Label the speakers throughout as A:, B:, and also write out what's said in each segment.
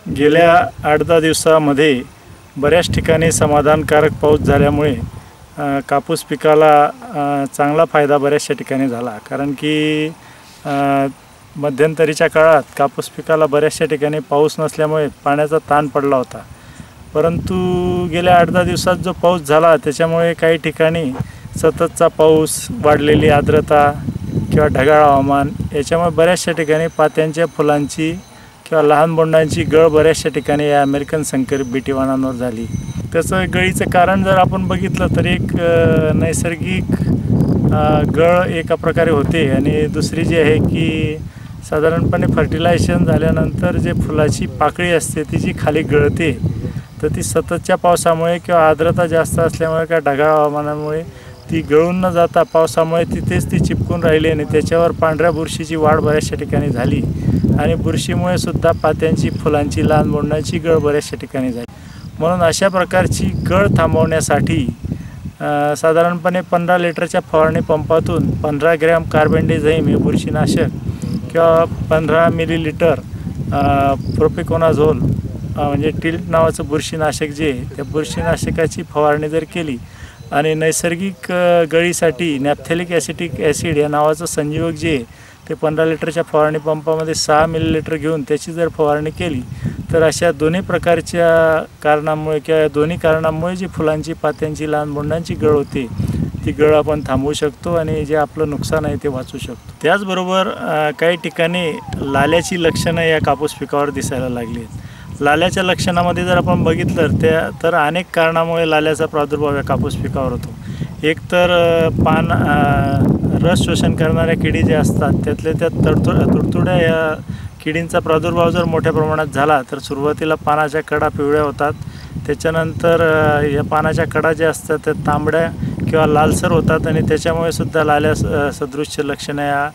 A: गेल्या 8-10 दिवसामध्ये बऱ्याच ठिकाणी समाधानकारक पाऊस झाल्यामुळे कापूस पिकाला चांगला फायदा बऱ्याचशा ठिकाणी झाला। कारण की मध्यंतरीच्या काळात कापूस पिकाला बऱ्याचशा ठिकाणी पाऊस नसल्यामुळे पाण्याचा ताण पडला होता। परंतु गेल्या 8-10 दिवसात जो पाऊस झाला त्याच्यामुळे काही ठिकाणी सततचा पाऊस, वाढलेली आर्द्रता किंवा ढगाळ हवामान याच्यामुळे बऱ्याचशा ठिकाणी पात्यांच्या फुलांची किंवा लहान बोंडांची गळ बऱ्याचशा ठिकाणी या अमेरिकन संकरित बीटी वाणांवर झाली। त्याचं गळीचं कारण जर आपण बघितलं तर एक नैसर्गिक गळ एका प्रकारे होते आणि दुसरी जी आहे की साधारणपणे फर्टिलायझेशन झाल्यानंतर जे फुलाची पाकळी असते ती जी खाली गळते तर ती सततच्या पावसामुळे किंवा आर्द्रता जास्त असल्यामुळे किंवा ढगाळ हवामानामुळे ती गळून न जाता पावसामुळे तिथेच ती चिपकून राहिली आणि त्याच्यावर पांढऱ्या बुरशीची वाढ बऱ्याचशा ठिकाणी झाली आणि बुरशीमुळे सुद्धा पात्यांची, फुलांची, लहान बोंडांची गळ बऱ्याचशा ठिकाणी झाली। म्हणून अशा प्रकारची गळ थांबवण्यासाठी साधारणपणे 15 लिटरच्या फवारणी पंपातून 15 ग्रॅम कार्बेंडिझाईम हे बुरशीनाशक किंवा 15 मिलीलिटर प्रोपिकोनाझोल म्हणजे टिल्ट नावाचं बुरशीनाशक जे आहे त्या बुरशीनाशकाची फवारणी जर केली आणि नैसर्गिक गळीसाठी नॅफ्थॅलिक ॲसिटिक ॲसिड या नावाचं संजीवक जे आहे ते 15 लिटरच्या फवारणी पंपामध्ये 6 मिलीलिटर घेऊन त्याची जर फवारणी केली तर अशा दोन्ही प्रकारच्या कारणामुळे किंवा दोन्ही कारणांमुळे जी फुलांची, पात्यांची, लहान बोंडांची गळ होते ती गळ आपण थांबवू शकतो आणि जे आपलं नुकसान आहे ते वाचवू शकतो। त्याचबरोबर काही ठिकाणी लाल्याची लक्षणं या कापूस पिकावर दिसायला लागली आहेत। लाल्याच्या लक्षणामध्ये जर आपण बघितलं तर अनेक कारणामुळे लाल्याचा प्रादुर्भाव या कापूस पिकावर होतो। एक तर रस शोषण करणाऱ्या किडी जे असतात त्यातल्या त्यात तुडतुड्या या किडींचा प्रादुर्भाव जर मोठ्या प्रमाणात झाला तर सुरुवातीला पानाच्या कडा पिवळ्या होतात, त्याच्यानंतर या पानाच्या कडा ज्या असतात त्या तांबड्या किंवा लालसर होतात आणि त्याच्यामुळे सुद्धा लाल्या सदृश्य लक्षणं या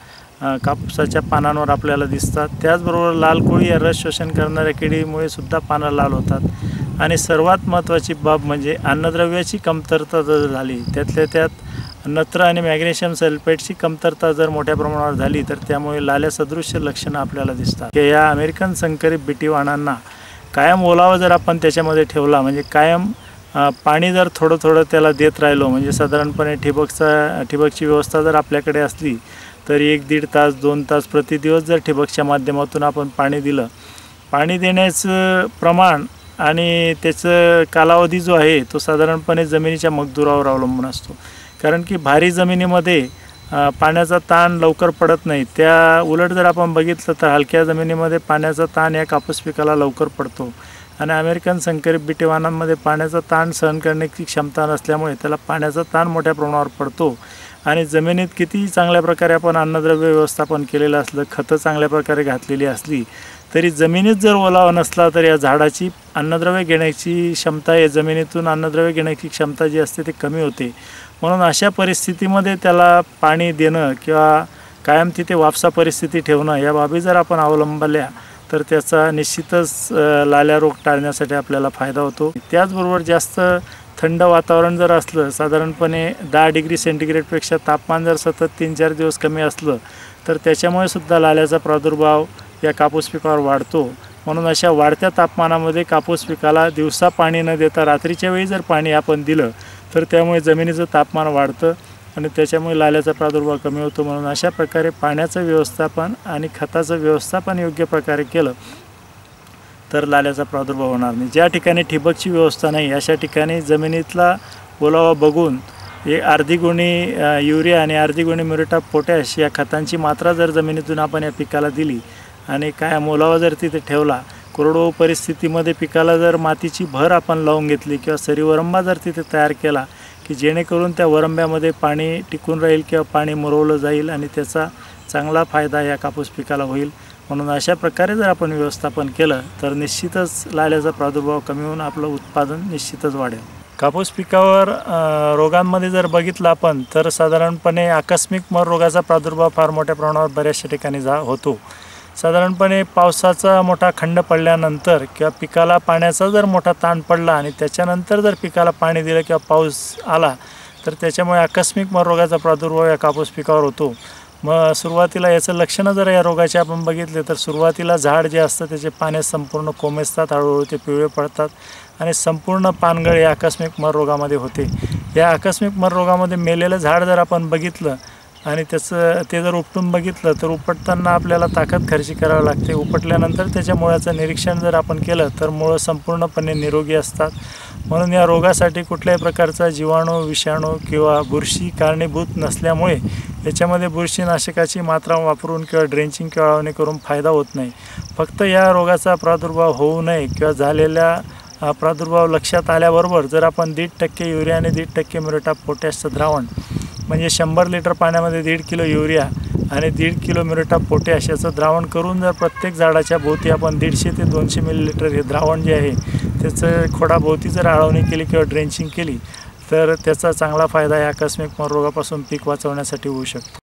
A: कापसाच्या पानांवर आपल्याला दिसतात। त्याचबरोबर लाल कोळी या रस शोषण करणाऱ्या किडीमुळे सुद्धा पानं लाल होतात आणि सर्वात महत्त्वाची बाब म्हणजे अन्नद्रव्याची कमतरता जर झाली, त्यातल्या त्यात नत्र आणि मॅग्नेशियम सल्फेटची कमतरता जर मोठ्या प्रमाणावर झाली तर त्यामुळे लाल्या सदृश्य लक्षणं आपल्याला दिसतात। या अमेरिकन संकरित बीटी वाणांना कायम ओलावा जर आपण त्याच्यामध्ये ठेवला म्हणजे कायम पाणी जर थोडं त्याला देत राहिलो म्हणजे साधारणपणे ठिबकची व्यवस्था जर आपल्याकडे असली तर 1-1.5 तास 2 तास प्रतिदिवस जर ठिबकच्या माध्यमातून आपण पाणी दिलं, पाणी देण्याचं प्रमाण आणि त्याचं कालावधी जो आहे तो साधारणपणे जमिनीच्या मजदुरावर अवलंबून असतो। कारण की भारी जमिनीमध्ये पाण्याचा ताण लवकर पडत नाही, त्या उलट जर आपण बघितलं तर हलक्या जमिनीमध्ये पाण्याचा ताण या कापूस पिकाला लवकर पडतो आणि अमेरिकन संकरित बीटी वाणांमध्ये पाण्याचा ताण सहन करण्याची क्षमता नसल्यामुळे त्याला पाण्याचा ताण मोठ्या प्रमाणावर पडतो आणि जमिनीत कितीही चांगल्या प्रकारे आपण अन्नद्रव्य व्यवस्थापन केलेलं असलं, खतं चांगल्या प्रकारे घातलेली असली तरी जमिनीत जर ओलावा नसला तर या झाडाची अन्नद्रव्य घेण्याची क्षमता, या जमिनीतून अन्नद्रव्य घेण्याची क्षमता जी असते ती कमी होते। म्हणून अशा परिस्थितीमध्ये त्याला पाणी देणं किंवा कायम तिथे वापसा परिस्थिती ठेवणं या बाबी जर आपण अवलंबल्या तर त्याचा निश्चितच लाल्या रोग टाळण्यासाठी आपल्याला फायदा होतो। त्याचबरोबर जास्त थंड वातावरण जर असलं, साधारणपणे 10 डिग्री सेंटीग्रेडपेक्षा तापमान जर सतत 3-4 दिवस कमी असलं तर त्याच्यामुळे सुद्धा लाल्याचा प्रादुर्भाव या कापूस पिकावर वाढतो। म्हणून अशा वाढत्या तापमानामध्ये कापूस पिकाला दिवसा पाणी न देता रात्रीच्या वेळी जर पाणी आपण दिलं तर त्यामुळे जमिनीचं तापमान वाढतं आणि त्याच्यामुळे लाल्याचा प्रादुर्भाव कमी होतो। म्हणून अशा प्रकारे पाण्याचं व्यवस्थापन आणि खताचं व्यवस्थापन योग्य प्रकारे केलं तर लाल्याचा प्रादुर्भाव होणार नाही। ज्या ठिकाणी ठिबकची व्यवस्था नाही अशा ठिकाणी जमिनीतला ओलावा बघून अर्धी गुणी युरिया आणि अर्धी गुणी म्युरेट ऑफ पोटॅश या खतांची मात्रा जर जमिनीतून आपण या पिकाला दिली आणि कायम ओलावा जर तिथे ठेवला, कोरडवाहू परिस्थितीमध्ये पिकाला जर मातीची भर आपण लावून घेतली किंवा सरीवरंबा जर तिथे तयार केला की जेणेकरून त्या वरंब्यामध्ये पाणी टिकून राहील किंवा पाणी मुरवलं जाईल आणि त्याचा चांगला फायदा या कापूस पिकाला होईल। म्हणून अशा प्रकारे जर आपण व्यवस्थापन केलं तर निश्चितच लाल्याचा प्रादुर्भाव कमी होऊन आपलं उत्पादन निश्चितच वाढेल। कापूस पिकावर रोगांमध्ये जर बघितलं आपण तर साधारणपणे आकस्मिक मर रोगाचा प्रादुर्भाव फार मोठ्या प्रमाणावर बऱ्याचशा ठिकाणी होतो। साधारणपणे पावसाचा मोठा खंड पडल्यानंतर किंवा पिकाला पाण्याचा जर मोठा ताण पडला आणि त्याच्यानंतर जर पिकाला पाणी दिलं किंवा पाऊस आला तर त्याच्यामुळे आकस्मिक मर रोगाचा प्रादुर्भाव या कापूस पिकावर होतो। मग सुरुवातीला याचं लक्षणं जर या रोगाचे आपण बघितले तर सुरुवातीला झाड जे असतं त्याचे पाने संपूर्ण कोमेजतात, हळूहळू ते पिवळे पडतात आणि संपूर्ण पानगळ या आकस्मिक मर रोगामध्ये होते. या आकस्मिक मर रोगामध्ये मेलेलं झाड जर आपण बघितलं आणि ते जर उपटून बघितलं तर उपटताना आपल्याला ताकद खर्ची करावी लागते. उपटल्यानंतर त्याच्या मुळाचं निरीक्षण जर आपण केलं तर मुळं संपूर्णपणे निरोगी असतात. म्हणून या रोगासाठी कुठल्याही प्रकारचा जीवाणू, विषाणू किंवा बुरशी कारणीभूत नसल्यामुळे याच्यामध्ये बुरशीनाशकाची मात्रा वापरून किंवा ड्रेंचिंग किंवा आळवणी करून फायदा होत नाही. फक्त या रोगाचा प्रादुर्भाव होऊ नये किंवा झालेल्या प्रादुर्भाव लक्षात आल्याबरोबर जर आपण 1.5% युरिया आणि 1.5% म्युरेट ऑफ पोटॅशचं द्रावण म्हणजे 100 लिटर पाण्यामध्ये 1.5 किलो युरिया आणि 1.5 किलो म्युरेट ऑफ पोटॅश याचं द्रावण करून जर प्रत्येक झाडाच्या भोवती आपण 150 ते 200 मिलीलिटर हे द्रावण जे आहे त्याचं खोडाभोवती जर आळवणी केली किंवा ड्रेंचिंग केली तर त्याचा चांगला फायदा या आकस्मिक मर रोगापासून पीक वाचवण्यासाठी होऊ शकतो.